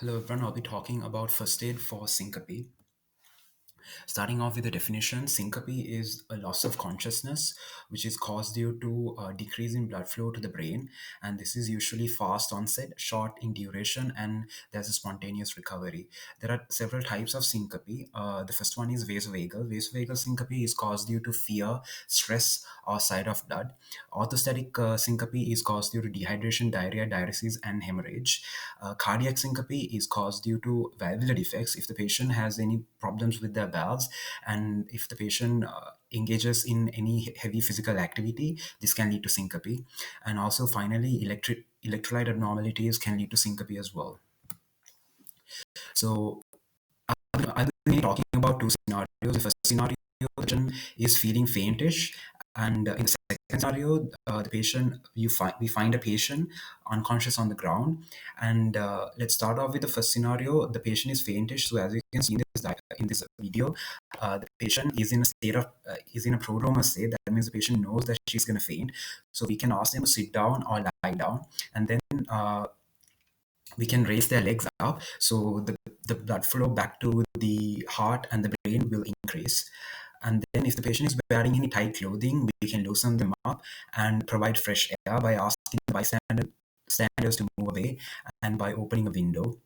Hello everyone, I'll be talking about first aid for syncope. Starting off with the definition, syncope is a loss of consciousness which is caused due to a decrease in blood flow to the brain, and this is usually fast onset, short in duration, and there's a spontaneous recovery. There are several types of syncope. The first one is vasovagal. Vasovagal syncope is caused due to fear, stress, or sight of blood. Orthostatic syncope is caused due to dehydration, diarrhea, diuresis, and hemorrhage. Cardiac syncope is caused due to valvular defects. If the patient has any problems with their valves, and if the patient engages in any heavy physical activity, this can lead to syncope. And also, finally, electrolyte abnormalities can lead to syncope as well. So, I'll be talking about two scenarios. The first scenario, the patient is feeling faintish, and in the second scenario, the patient we find a patient unconscious on the ground. And let's start off with the first scenario. The patient is faintish. So as you can see in this video, the patient is in a state of is in a prodromal state. That means the patient knows that she's going to faint. So we can ask them to sit down or lie down, and then we can raise their legs up, so the blood flow back to the heart and the brain will increase. And then if the patient is wearing any tight clothing, we can loosen them up and provide fresh air by asking the bystanders to move away and by opening a window.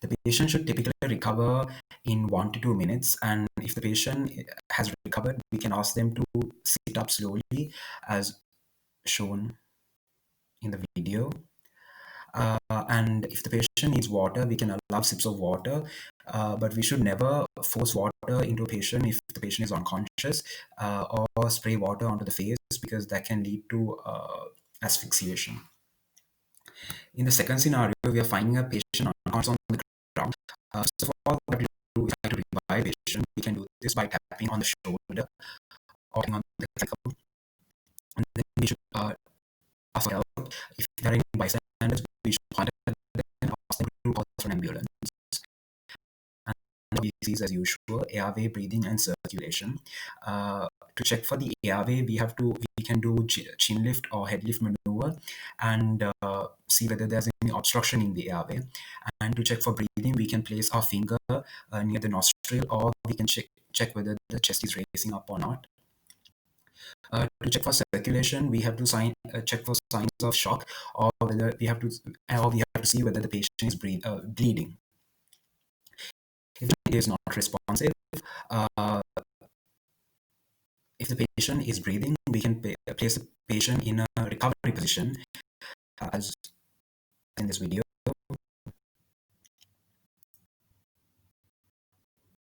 The patient should typically recover in 1 to 2 minutes, and if the patient has recovered, we can ask them to sit up slowly as shown in the video. And if the patient needs water, we can allow sips of water, but we should never force water into a patient if the patient is unconscious, or spray water onto the face, because that can lead to asphyxiation. In the second scenario, we are finding a patient unconscious on the ground. So for all what we do is try to revive a patient. We can do this by tapping on the shoulder or on the cycle, and then we should ask for help. If there are any bystanders, we should contact them and ask them to call for an ambulance. And disease as usual, airway, breathing, and circulation. To check for the airway, we can do chin lift or head lift maneuver and see whether there's any obstruction in the airway. And to check for breathing, we can place our finger near the nostril, or we can check whether the chest is raising up or not. To check for circulation, we have to check for signs of shock, or whether we have to see whether the patient is bleeding. If the patient is not responsive, uh, if the patient is breathing, we can place the patient in a recovery position, as in this video.